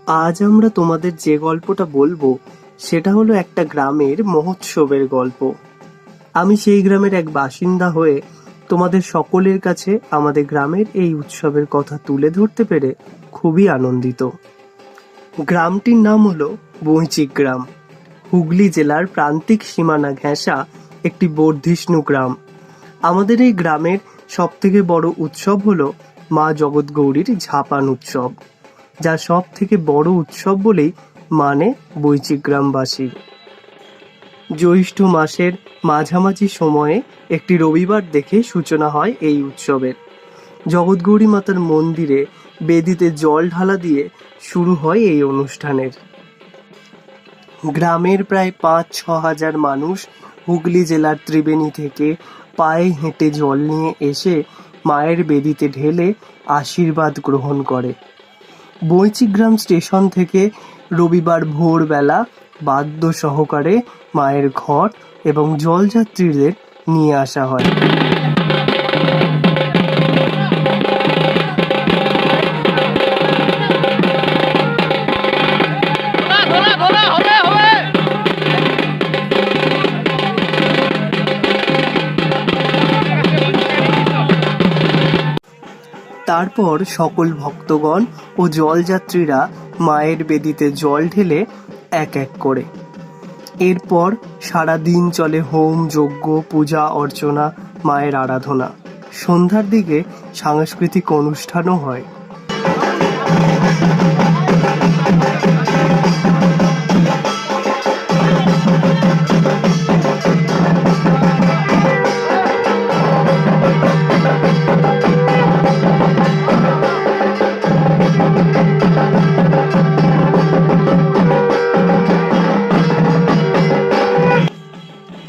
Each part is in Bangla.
আজ আমরা তোমাদের যে গল্পটা বলবো সেটা হলো একটা গ্রামের মহোৎসবের গল্প। আমি সেই গ্রামের এক বাসিন্দা হয়ে তোমাদের সকলের কাছে আমাদের গ্রামের এই উৎসবের কথা তুলে ধরতে পেরে খুবই আনন্দিত। গ্রামটির নাম হলো বৈচিক গ্রাম। হুগলি জেলার প্রান্তিক সীমানা ঘেঁষা একটি বর্ধিষ্ণু গ্রাম। আমাদের এই গ্রামের সবথেকে বড় উৎসব হলো মা জগৎগৌরীর ঝাপান উৎসব, যা সব থেকে বড় উৎসব বলেই মানে বৈচিক গ্রামবাসী। জ্যৈষ্ঠ মাসের মাঝামাঝি সময়ে একটি রবিবার দেখে সূচনা হয় এই উৎসবের। জগৎগৌরী মাতার মন্দিরে বেদিতে জল ঢালা দিয়ে শুরু হয় এই অনুষ্ঠানের। গ্রামের প্রায় ৫-৬ হাজার মানুষ হুগলি জেলার ত্রিবেণী থেকে পায়ে হেঁটে জল নিয়ে এসে মায়ের বেদিতে ঢেলে আশীর্বাদ গ্রহণ করে। বৈচিগ্রাম স্টেশন থেকে রবিবার ভোরবেলা বাদ্য সহকারে মায়ের ঘট এবং জলযাত্রীদের নিয়ে আসা হয়। তারপর সকল ভক্তগণ ও জলযাত্রীরা মায়ের বেদিতে জল ঢেলে এক এক করে। এরপর সারা দিন চলে হোম, যজ্ঞ, পূজা অর্চনা, মায়ের আরাধনা। সন্ধ্যার দিকে সাংস্কৃতিক অনুষ্ঠানও হয়।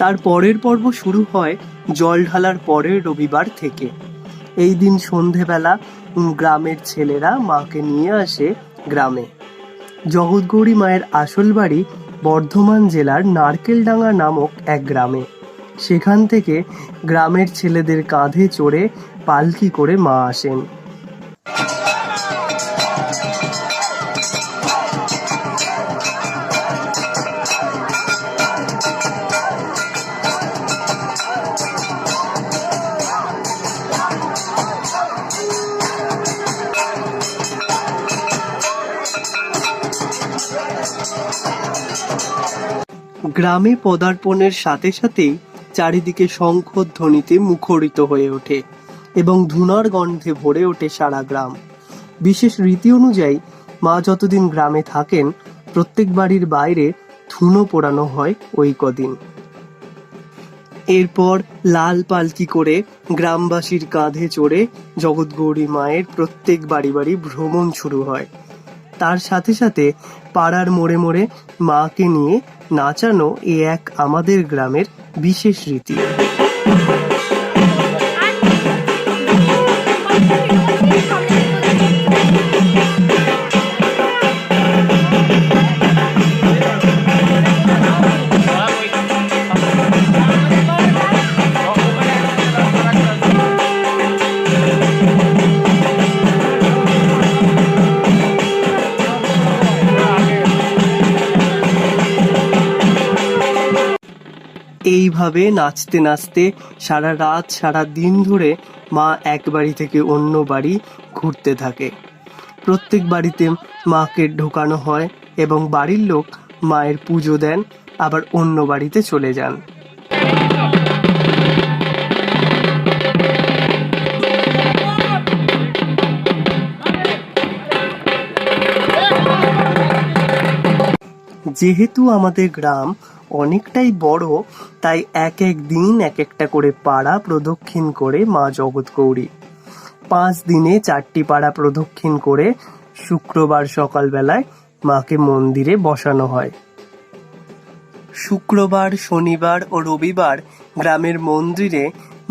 তার পরের পর্ব শুরু হয় জল ঢালার পরের রবিবার থেকে। এই দিন সন্ধেবেলা গ্রামের ছেলেরা মাকে নিয়ে আসে গ্রামে। জগৎগৌরী মায়ের আসল বাড়ি বর্ধমান জেলার নারকেলডাঙ্গা নামক এক গ্রামে। সেখান থেকে গ্রামের ছেলেদের কাঁধে চড়ে পালকি করে মা আসেন। গ্রামে পদার্পণের সাথে সাথেই চারিদিকে শঙ্খধ্বনিতে মুখরিত হয়ে ওঠে এবং ধুনার গন্ধে ভরে ওঠে সারা গ্রাম। বিশেষ রীতি অনুযায়ী মা যতদিন গ্রামে থাকেন প্রত্যেক বাড়ির বাইরে ধুনো পোড়ানো হয় ওই কদিন। এরপর লাল পালকি করে গ্রামবাসীর কাঁধে চড়ে জগৎগৌরী মায়ের প্রত্যেক বাড়ি বাড়ি ভ্রমণ শুরু হয়। তার সাথে সাথে পাড়ার মোড়ে মোড়ে মাকে নিয়ে নাচানো এ এক আমাদের গ্রামের বিশেষ রীতি। এইভাবে নাচতে নাচতে সারা রাত সারা দিন ধরে মা এক বাড়ি থেকে অন্য বাড়ি ঘুরতে থাকে। প্রত্যেক বাড়িতে মাকে ঢোকানো হয় এবং বাড়ির লোক মায়ের পুজো দেন, আবার অন্য বাড়িতে চলে যান। যেহেতু আমাদের গ্রাম অনেকটাই বড়, তাই এক এক দিন এক একটা করে পাড়া প্রদক্ষিণ করে মা জগৎগৌরী। 5 দিনে 4টি পাড়া প্রদক্ষিণ করে শুক্রবার সকালবেলায় মাকে মন্দিরে বসানো হয়। শুক্রবার, শনিবার ও রবিবার গ্রামের মন্দিরে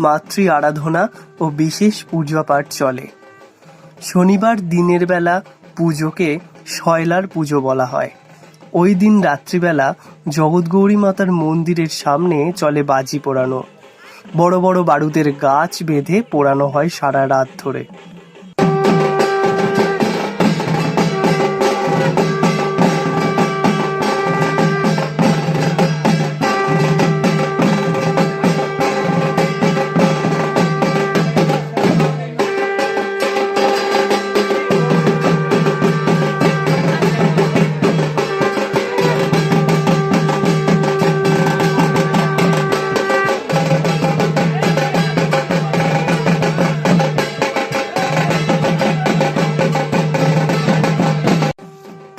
মাতৃ আরাধনা ও বিশেষ পূজা পাঠ চলে। শনিবার দিনের বেলা পুজোকে শয়লার পুজো বলা হয়। ওই দিন রাত্রিবেলা জগৎগৌরী মাতার মন্দিরের সামনে চলে বাজি পোড়ানো। বড় বড় বারুদের গাছ বেঁধে পোড়ানো হয় সারা রাত ধরে।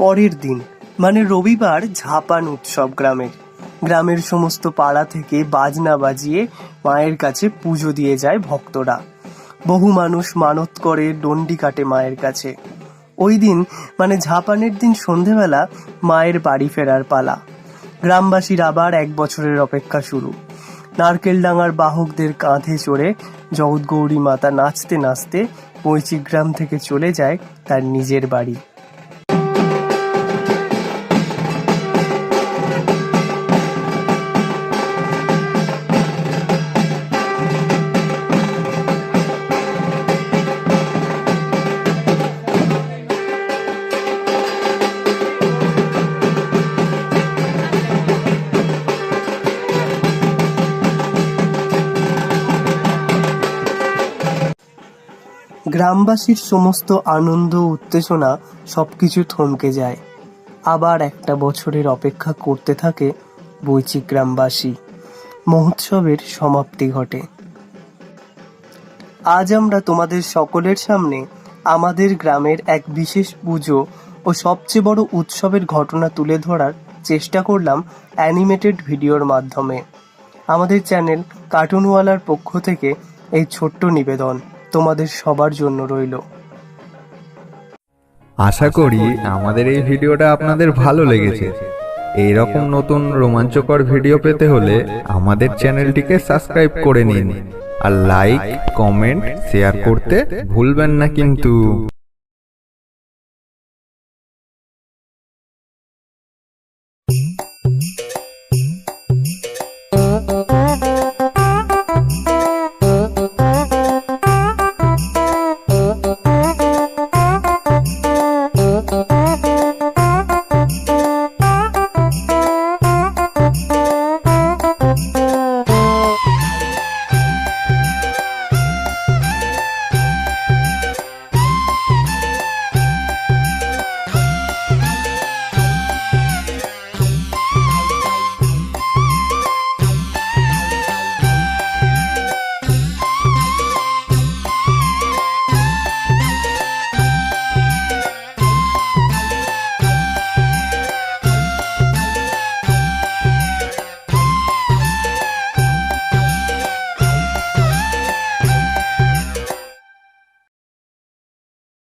পরের দিন মানে রবিবার ঝাপান উৎসব গ্রামের সমস্ত পাড়া থেকে বাজনা বাজিয়ে মায়ের কাছে পুজো দিয়ে যায় ভক্তরা। বহু মানুষ মানত করে, ডন্ডি কাটে মায়ের কাছে। ওই দিন মানে ঝাপানের দিন সন্ধেবেলা মায়ের বাড়ি ফেরার পালা। গ্রামবাসীর আবার 1 বছরের অপেক্ষা শুরু। নারকেলডাঙার বাহকদের কাঁধে চড়ে জগৎগৌরী মাতা নাচতে নাচতে বৈচিগ্রাম থেকে চলে যায় তার নিজের বাড়ি। গ্রামবাসীর সমস্ত আনন্দ উত্তেজনা সবকিছু থমকে যায়। আবার 1 বছরের অপেক্ষা করতে থাকে বৈচিগ্রামবাসী। মহোৎসবের সমাপ্তি ঘটে। আজ আমরা তোমাদের সকলের সামনে আমাদের গ্রামের এক বিশেষ পুজো ও সবচেয়ে বড় উৎসবের ঘটনা তুলে ধরার চেষ্টা করলাম অ্যানিমেটেড ভিডিওর মাধ্যমে। আমাদের চ্যানেল কার্টুনওয়ালার পক্ষ থেকে এই ছোট্ট নিবেদন তোমাদের সবার জন্য রইল। আশা করি আমাদের এই ভিডিওটা আপনাদের ভালো লেগেছে। এই রকম নতুন রোমাঞ্চকর ভিডিও পেতে হলে আমাদের চ্যানেলটিকে সাবস্ক্রাইব করে নিন আর লাইক, কমেন্ট, শেয়ার করতে ভুলবেন না কিন্তু।